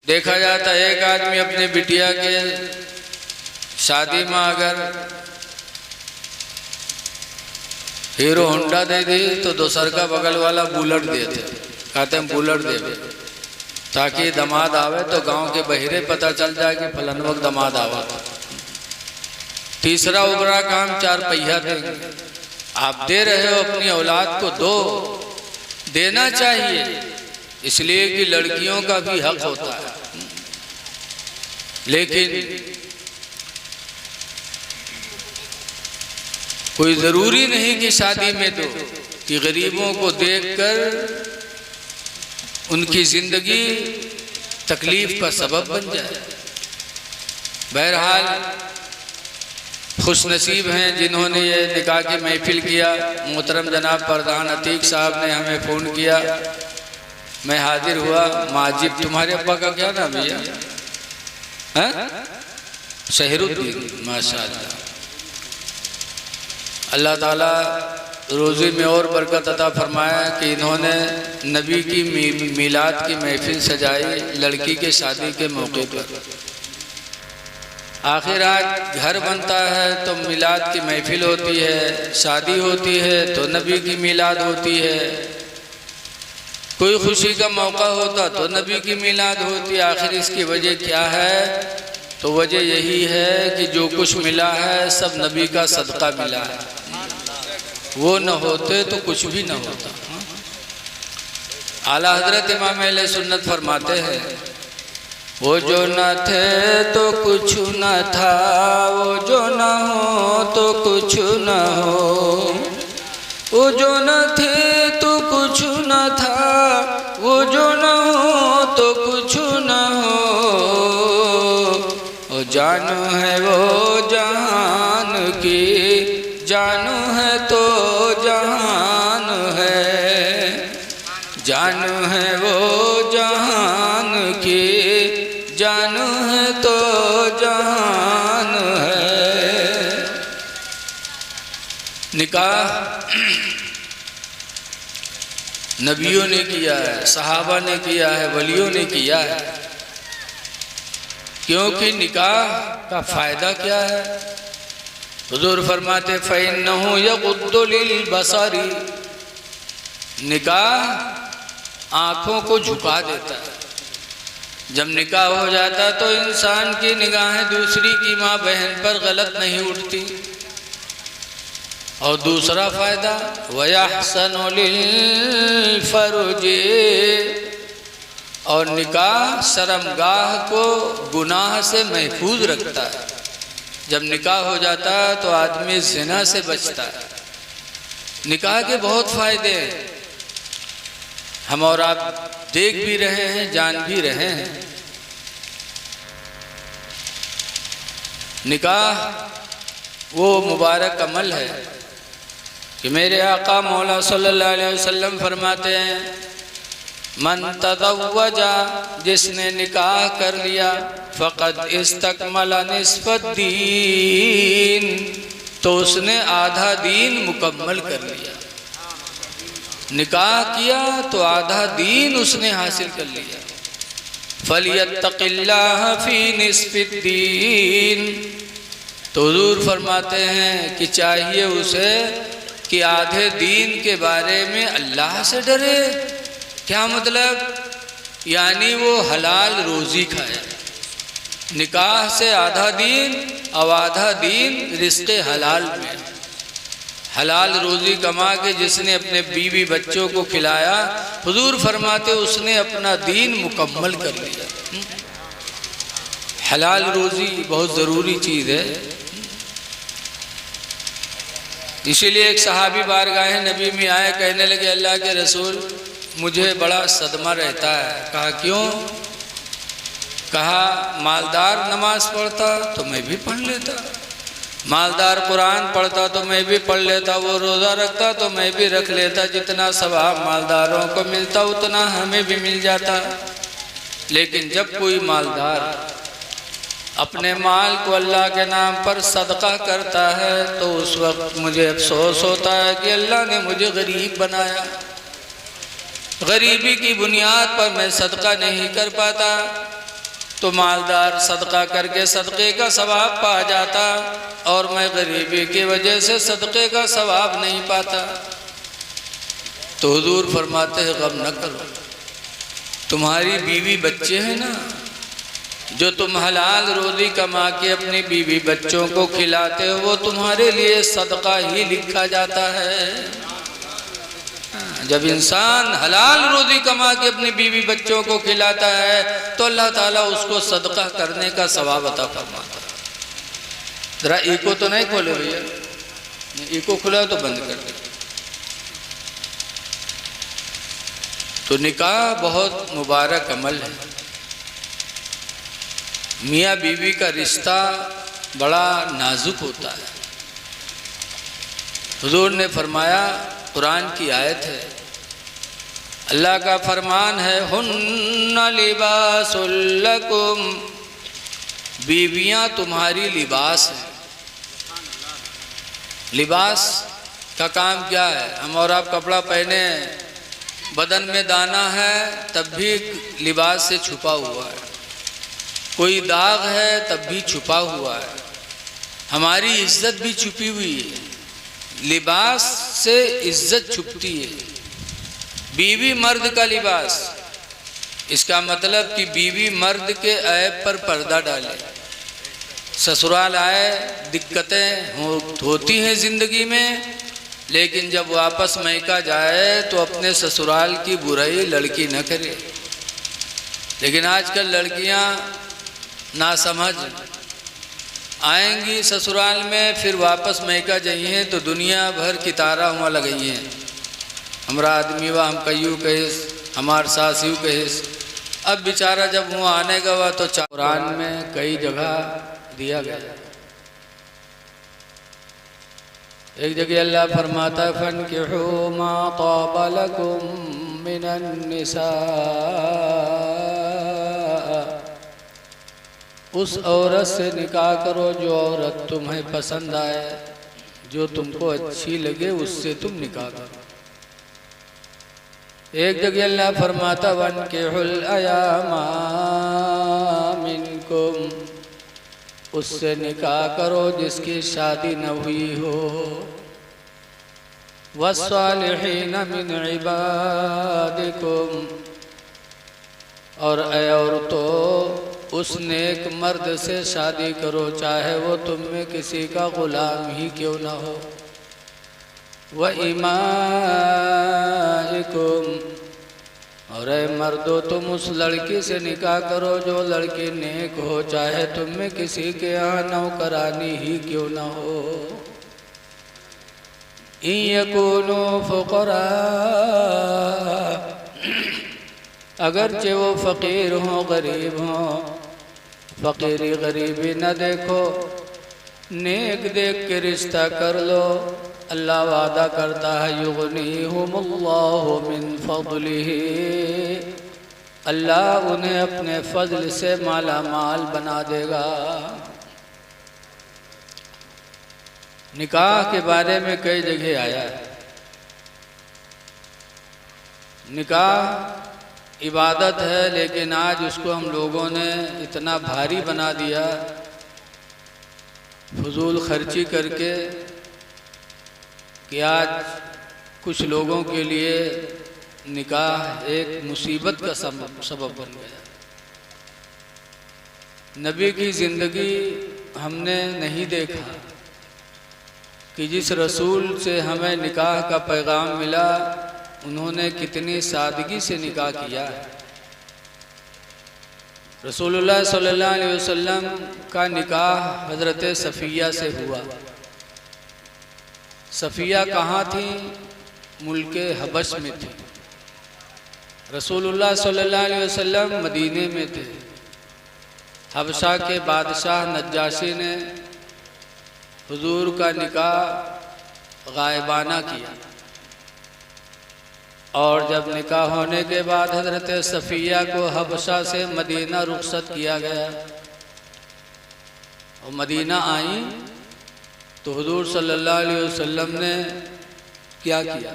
देखा जाता है एक आदमी अपने बिटिया के शादी में अगर हीरो होंडा दे दी तो दोसर का बगल वाला बुलेट देते, कहते हैं बुलेट देवे ताकि दामाद आवे तो गांव के बहिरे पता चल जाए कि फलन वक्त दामाद आवा। तीसरा उबरा काम 4 पहिया देंगे। आप दे रहे हो अपनी औलाद को, दो देना चाहिए, इसलिए कि लड़कियों का भी हक होता है। लेकिन कोई जरूरी नहीं कि शादी में दो, कि गरीबों को देखकर उनकी जिंदगी तकलीफ का सबब बन जाए। बहरहाल खुशनसीब हैं जिन्होंने ये निकाह की महफिल किया। मोहतरम जनाब प्रधान अतीक साहब ने हमें फ़ोन किया, मैं हाजिर हुआ। माजिब, तुम्हारे अब्बा का क्या नाम है भैया? शहरुद्दीन, माशाअल्लाह। अल्लाह ताला रोज़ी में और बरकत अता फरमाया कि इन्होंने नबी की मिलाद की महफिल सजाई लड़की के शादी के मौके पर। आखिर आज घर बनता है तो मिलाद की महफिल होती है, शादी होती है तो नबी की मिलाद होती है, कोई खुशी का मौका होता तो नबी की मिलाद होती। आखिर इसकी वजह क्या है? तो वजह यही है कि जो कुछ मिला है सब नबी का सदका मिला है, वो न होते तो कुछ भी न होता। आला हजरत इमाम अहले सुन्नत फरमाते हैं, वो जो न थे तो कुछ न था, वो जो न हो तो कुछ न हो, वो जो न थे तो कुछ न था, वो जो न हो तो कुछ न हो, वो जानू है वो जहान की, जानू है तो जहान है, जानू है वो जहान की, जानू है तो जहान है। निकाह नबियों ने किया है, सहाबा ने किया है, वलियों ने किया है। क्योंकि निकाह का फायदा क्या है? हुजूर फरमाते फ़इन्नहु यग़ुद्दु लिल-बसरी, निकाह आँखों को झुका देता है। जब निकाह हो जाता तो इंसान की निगाहें दूसरी की माँ बहन पर गलत नहीं उठती। और दूसरा फायदा वयहसनु लिल-फ़र्ज, और निकाह शर्मगाह को गुनाह से महफूज रखता है। जब निकाह हो जाता है तो आदमी ज़िना से बचता है। निकाह के बहुत फायदे हैं, हम और आप देख भी रहे हैं, जान भी रहे हैं। निकाह वो मुबारक अमल है कि मेरे आका मौला सल्लल्लाहु अलैहि वसल्लम फरमाते हैं, मन तज़व्वजा, जिसने निकाह कर लिया, फ़क़द इस्तकमला निस्फ़द्दीन, तो उसने आधा दीन मुकम्मल कर लिया। निकाह किया तो आधा दीन उसने हासिल कर लिया। फ़लियत्तक़िल्लाह फ़ी निस्फ़िद्दीन, तो हुज़ूर फरमाते हैं कि चाहिए उसे कि आधे दीन के बारे में अल्लाह से डरे। क्या मतलब? यानी वो हलाल रोज़ी खाए। निकाह से आधा दीन और आधा दीन रिज़्क़े हलाल में, हलाल रोज़ी कमा के जिसने अपने बीवी बच्चों को खिलाया, हुजूर फरमाते उसने अपना दीन मुकम्मल कर लिया। हलाल रोज़ी बहुत ज़रूरी चीज़ है। इसीलिए एक सहाबी बारगाह नबी में आए, कहने लगे अल्लाह के रसूल मुझे बड़ा सदमा रहता है। कहा क्यों? कहा मालदार नमाज पढ़ता तो मैं भी पढ़ लेता, मालदार कुरान पढ़ता तो मैं भी पढ़ लेता, वो रोज़ा रखता तो मैं भी रख लेता, जितना सवाब मालदारों को मिलता उतना हमें भी मिल जाता। लेकिन जब कोई मालदार अपने माल को अल्लाह के नाम पर सदका करता है तो उस वक्त मुझे अफसोस होता है कि अल्लाह ने मुझे गरीब बनाया, गरीबी की बुनियाद पर मैं सदका नहीं कर पाता। तो मालदार सदका करके सदक़े का सवाब पा जाता, और मैं गरीबी की वजह से सदक़े का सवाब नहीं पाता। तो हुजूर फरमाते हैं गम न करो, तुम्हारी बीवी बच्चे हैं ना, जो तुम हलाल रोज़ी कमा के अपनी बीवी बच्चों को खिलाते हो, वो तुम्हारे लिए सदका ही लिखा जाता है। जब इंसान हलाल रोज़ी कमा के अपनी बीवी बच्चों को खिलाता है तो अल्लाह ताला उसको सदका करने का सवाब अता फरमाता है। जरा इको तो नहीं खोले भैया, इको खुला तो बंद कर दे। तो निकाह बहुत मुबारक अमल है। मियाँ बीवी का रिश्ता बड़ा नाजुक होता है। हुजूर ने फरमाया, कुरान की आयत है, अल्लाह का फरमान है, हुन्ना लिबासुल लकुम, बीवियाँ तुम्हारी लिबास है। लिबास का काम क्या है? हम और आप कपड़ा पहने, बदन में दाना है तब भी लिबास से छुपा हुआ है, कोई दाग है तब भी छुपा हुआ है, हमारी इज्जत भी छुपी हुई है। लिबास से इज्जत छुपती है। बीवी मर्द का लिबास, इसका मतलब कि बीवी मर्द के ऐब पर पर्दा डाले। ससुराल आए, दिक्कतें होती हैं ज़िंदगी में, लेकिन जब वापस मैका जाए तो अपने ससुराल की बुराई लड़की न करे। लेकिन आजकल लड़कियां नासमझ आएंगी ससुराल में, फिर वापस मैका जाइए तो दुनिया भर की तारा हुआ लगई हैं। हमारा आदमी वा हम कयू कहेस, हमार सास यू कहेस। अब बेचारा जब वहाँ आने का हुआ तो कुरान में कई जगह दिया गया। एक जगह अल्लाह फरमाता है, फनकिहू मा ताबा लकुम मिनन निसा, उस औरत से निकाह करो जो औरत तुम्हें पसंद आए, जो तुमको अच्छी लगे उससे तुम निकाह करो। एक जगह अल्लाह फरमाता, वनकिहुल अयामा मिनकुम, उससे निकाह करो जिसकी शादी न हुई हो, वस्सालिहीन मिन इबादिकुम, और ऐ औरतों उस नेक मर्द से शादी करो चाहे वो तुम में किसी का गुलाम ही क्यों ना हो। व इमाइकुम, और ऐ मर्दो तुम उस लड़की से निकाह करो जो लड़की नेक हो, चाहे तुम में किसी के यहाँ नौकरानी ही क्यों ना हो। इन यकूनु फुकरा, अगरचे वो फ़कीर हों गरीब हों, फ़कीरी गरीबी न देखो, नेक देख के रिश्ता कर लो। अल्लाह वादा करता है, युग़नीहुमुल्लाहु मिन फ़ज़लिही, अल्लाह उन्हें अपने फजल से माला माल बना देगा। निकाह के बारे में कई जगह आया है। निकाह इबादत है, लेकिन आज उसको हम लोगों ने इतना भारी बना दिया, फजूल खर्ची करके, कि आज कुछ लोगों के लिए निकाह एक मुसीबत का सबब बन गया। नबी की ज़िंदगी हमने नहीं देखा कि जिस रसूल से हमें निकाह का पैगाम मिला, उन्होंने कितनी सादगी से निकाह किया है। रसूलुल्लाह सल्लल्लाहु अलैहि वसल्लम का निकाह हज़रत सफ़िया से हुआ। सफ़िया कहाँ थी? मुल्के हबश में थी। रसूलुल्लाह सल्लल्लाहु अलैहि वसल्लम मदीने में थे। हबशा के बादशाह नज्जाशी ने हुजूर का निकाह गायबाना किया, और जब निकाह होने के बाद हज़रत सफ़िया को हबशा से मदीना रुखसत किया गया और मदीना आई, तो हुजूर सल्लल्लाहु अलैहि वसल्लम ने क्या किया?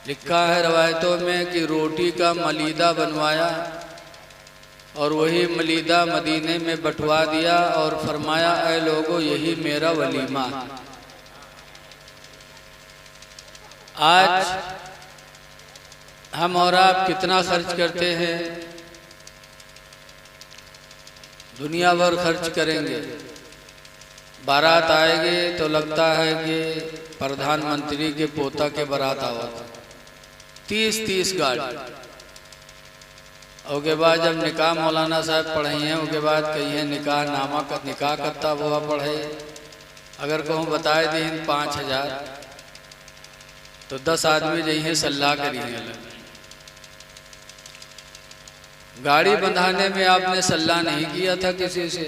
लिखा है रवायतों में कि रोटी का मलीदा बनवाया और वही मलीदा मदीने में बंटवा दिया और फरमाया, ऐ लोगों यही मेरा वलीमा। आज हम और आप कितना खर्च करते हैं? दुनिया भर खर्च करेंगे। बारात आएगी तो लगता है कि प्रधानमंत्री के पोता के बारात आवा, 30 गाड़ी। उसके बाद जब निकाह मौलाना साहब पढ़े हैं, उसके बाद कहिए निकाह नामा का निकाह करता हुआ पढ़े। अगर कहूँ बताए दिन 5000 तो 10 आदमी जइए सल्लाह करिए। गाड़ी बंधाने में आपने सल्लाह नहीं किया था किसी से,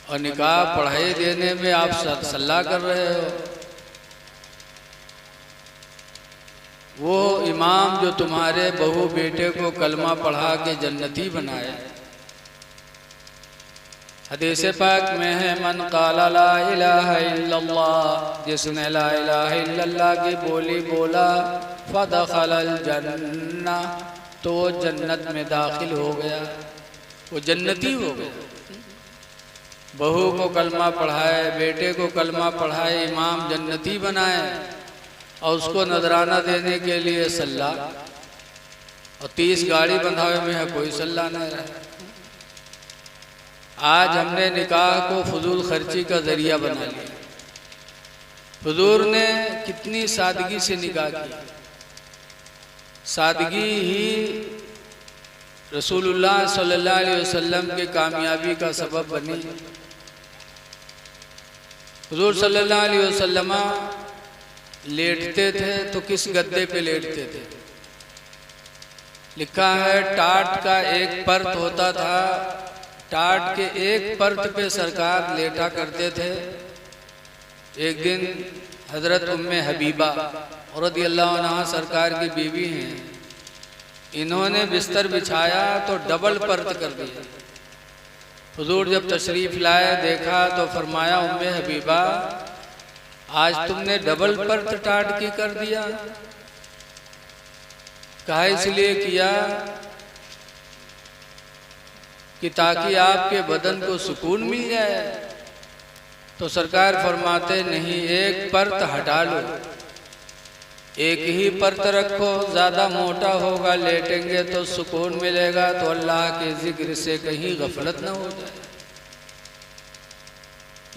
और निकाह पढ़ाई देने में आप सल्लाह कर रहे हो। वो इमाम जो तुम्हारे बहू बेटे को कलमा पढ़ा के जन्नती बनाए, हदीस पाक में है, मन काला ला इलाहा इल्लल्लाह, जिसने ला इलाहा इल्लल्लाह की बोली बोला, फदखलल जन्नह, तो वो जन्नत में दाखिल हो गया, वो जन्नती हो गया। बहू को कलमा पढ़ाए, बेटे को कलमा पढ़ाए, इमाम जन्नती बनाए, और उसको नजराना देने के लिए सल्ला, और 30 गाड़ी बंधावे में है, कोई सल्ला नहीं रहा। आज हमने निकाह को फजूल खर्ची का जरिया बना लिया। हुजूर ने कितनी सादगी से निकाह की। सादगी ही रसूलुल्लाह सल्लल्लाहु अलैहि वसल्लम के कामयाबी का सबब बनी। हुजूर सल्लल्लाहु अलैहि वसल्लम लेटते थे तो किस गद्दे पे लेटते थे? लिखा है टाट का एक परत होता था, टाट के एक परत पे सरकार लेटा करते थे। एक दिन हजरत उम्मे हबीबा रज़ियल्लाहु अन्हा सरकार की बीवी हैं, इन्होंने बिस्तर बिछाया तो डबल परत कर दिया। हुजूर जब तशरीफ लाए देखा तो फरमाया, उम्मे हबीबा आज तुमने डबल परत टाट की कर दिया। कहा इसलिए किया कि ताकि आपके बदन को सुकून मिल जाए। तो सरकार फरमाते नहीं, एक परत हटा लो, एक ही परत रखो, ज्यादा मोटा होगा, लेटेंगे तो सुकून मिलेगा, तो अल्लाह के जिक्र से कहीं गफलत न हो जाए।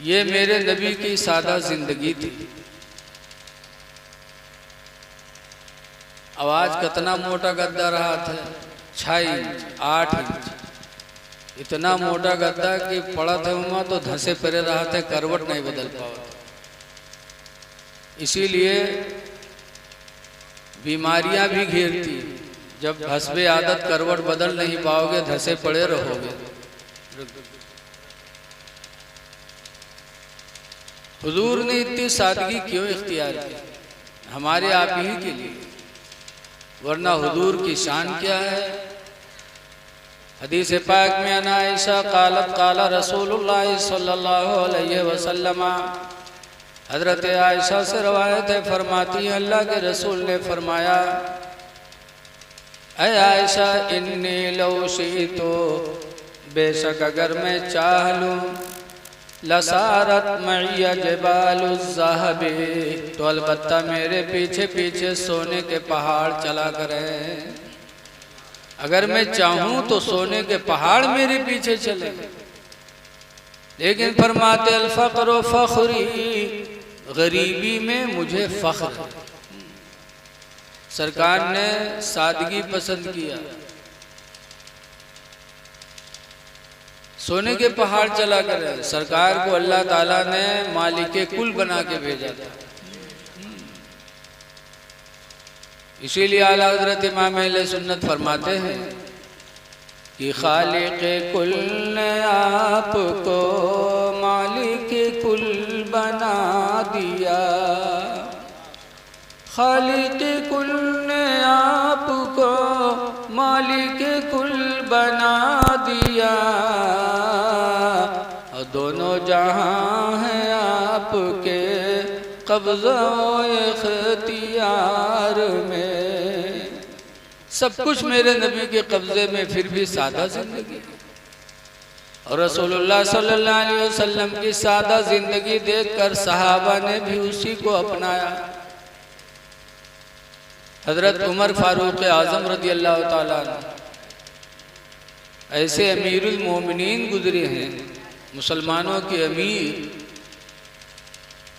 ये मेरे नबी की सादा जिंदगी थी। आवाज कितना मोटा गद्दा रहा था, 6 इंच 8 इंच, इतना मोटा गद्दा कि पड़ा थे वहाँ तो धंसे पड़े रहा थे, करवट नहीं बदल पाओ। इसीलिए बीमारियां भी घेरती, जब हस्बे आदत करवट बदल नहीं पाओगे, धंसे पड़े रहोगे। हुजूर ने इतनी सादगी क्यों इख्तियार की? हमारे आप ही के लिए, वरना हुजूर की शान क्या है? हदीस पाक में अन आयशा क़ालत क़ाला रसूलुल्लाह सल्लल्लाहु अलैहि वसल्लम, हजरत आयशा से रवायत है, फरमाती है अल्लाह के रसूल ने फरमाया, ऐ आयशा इन्नी लौ शि'तु, बेशक अगर मैं चाह लूँ, लसारत मइया जबालुज़्ज़हबी, तो अलबत्ता मेरे पीछे पीछे सोने के पहाड़ चला करें। अगर मैं चाहूँ तो सोने के पहाड़ मेरे पीछे चले। लेकिन फरमाते अल फ़क़्रु फ़ख़्री, गरीबी में मुझे फ़ख्र। सरकार ने सादगी पसंद किया। सोने के पहाड़ चला करे। सरकार को अल्लाह ताला ने मालिके कुल बना के भेजा था। इसीलिए आला हज़रत इमाम अहले सुन्नत फरमाते हैं कि खालिक़े कुल ने आपको मालिके कुल बना दिया। खालिक़े कुल ने आपको मालिके कुल बना दिया, और दोनों जहां हैं आपके कब्ज़ा इख्तियार में। सब कुछ मेरे नबी के कब्जे में, फिर भी सादा जिंदगी। और रसूलुल्लाह सल्लल्लाहु अलैहि वसल्लम की सादा जिंदगी देखकर सहाबा ने भी उसी को अपनाया। हजरत उमर फारूक आजम रज़ी अल्लाह ताला ऐसे अमीरुल मोमिनीन गुजरे हैं, मुसलमानों के अमीर,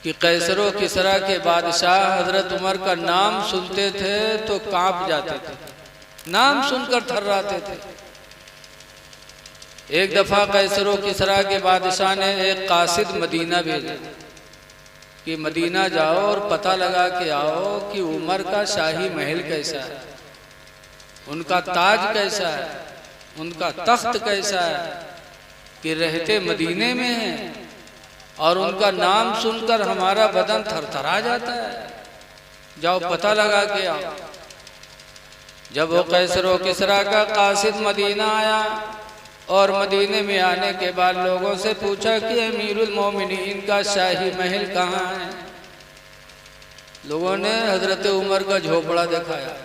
कि कैसरो किसरा के बादशाह हजरत उमर का नाम सुनते थे तो कांप जाते थे, नाम सुनकर थर्राते थे। एक दफा कैसरो किसरा के बादशाह ने एक कासिद मदीना भेजा कि मदीना जाओ और पता लगा के आओ कि उमर का शाही महल कैसा है, उनका ताज कैसा है, उनका तख्त कैसा है, कि रहते मदीने में हैं और उनका नाम सुनकर हमारा बदन थरथरा जाता है, जाओ पता लगा के आओ। जब वो कैसरो किसरा का कासिद मदीना आया और मदीने में आने के बाद लोगों से पूछा कि अमीरुल मोमिनीन का शाही महल कहाँ है, लोगों ने हजरत उमर का झोपड़ा दिखाया,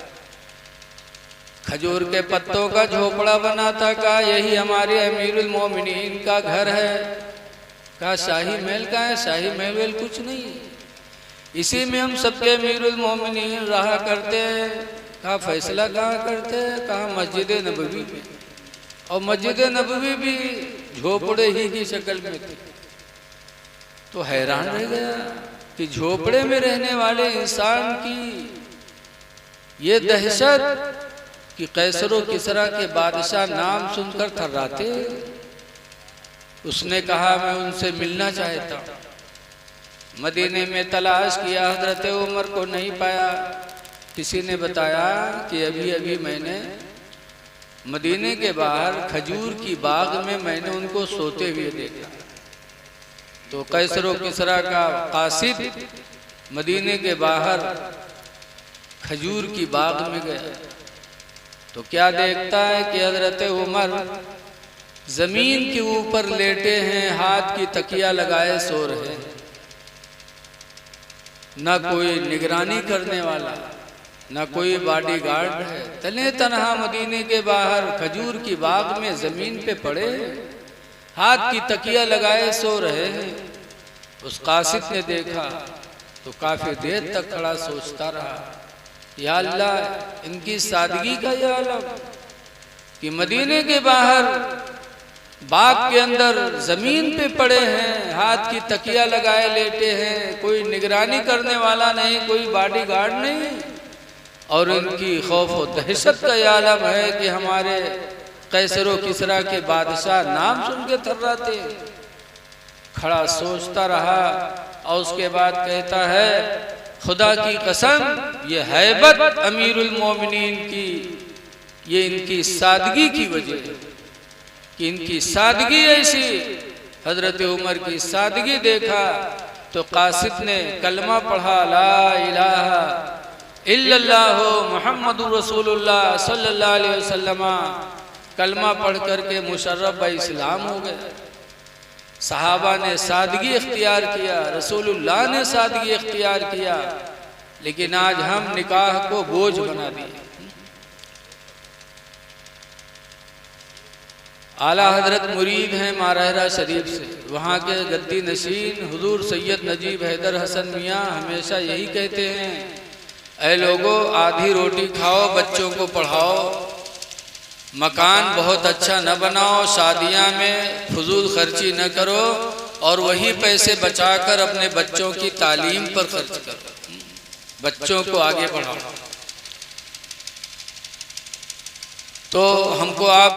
खजूर के पत्तों का झोपड़ा बना था। कहा यही हमारे अमीरुल मोमिनीन का घर है। कहा शाही महल का है? शाही महल कुछ नहीं है, इसी में हम सबके अमीरुल मोमिनीन रहा करते हैं। कहा फैसला कहाँ करते हैं? कहा मस्जिद नबवी में, और मस्जिद नबवी भी झोपड़े ही की शक्ल में थी। तो हैरान रह गया कि झोपड़े में रहने वाले इंसान की ये दहशत कि कैसरो किसरा के बादशाह नाम सुनकर थर्राते। उसने कहा मैं उनसे मिलना चाहता हूँ। मदीने में तलाश किया, हजरत उमर को नहीं पाया। किसी ने बताया कि अभी अभी मैंने मदीने के बाहर खजूर की बाग में मैंने उनको सोते हुए देखा। तो कैसरो किसरा का कासिद मदीने के बाहर खजूर की बाग में गया तो क्या देखता है कि हजरत उमर जमीन के ऊपर लेटे हैं, हाथ की तकिया लगाए सो रहे हैं, ना कोई निगरानी करने वाला, ना कोई बॉडीगार्ड है। तने तनहा मदीने के बाहर खजूर की बाग में जमीन पे पड़े, हाथ की तकिया लगाए सो रहे हैं। उस कासिद ने देखा तो काफी देर तक खड़ा सोचता रहा, या अल्लाह इनकी सादगी का या आलम कि मदीने के बाहर बाग के अंदर जमीन पे पड़े हैं, हाथ की तकिया लगाए लेटे हैं, कोई निगरानी करने वाला नहीं, कोई बॉडीगार्ड नहीं, और इनकी खौफ और दहशत का यह आलम है कि हमारे कैसरो किसरा के बादशाह नाम सुन के थर्राते। खड़ा सोचता रहा और उसके बाद कहता है खुदा की कसम ये हैबत अमीरुल मोमिनीन की, ये इनकी सादगी की वजह है कि इनकी सादगी ऐसी। हजरत उमर की सादगी देखा तो कासिद ने कलमा पढ़ा, ला इलाहा इल्लल्लाह मुहम्मदुर रसूलुल्लाह सल्लल्लाहु अलैहि वसल्लम। कलमा पढ़ करके मुशर्रफ इस्लाम हो गए। सहाबा ने सादगी इख्तियार किया, रसूलुल्लाह ने सादगी इख्तियार किया, लेकिन आज हम निकाह को बोझ बना दिए। आला हजरत मुरीद हैं मारहरा शरीफ से, वहाँ के गद्दी नशीन हुजूर सैयद नजीब हैदर हसन मियाँ हमेशा यही कहते हैं, ऐ लोगों आधी रोटी खाओ, बच्चों को पढ़ाओ, मकान बहुत अच्छा न बनाओ, शादियां में फजूल खर्ची न करो, और वही पैसे बचाकर अपने बच्चों की तालीम पर खर्च करो, बच्चों को आगे बढ़ाओ। तो हमको आप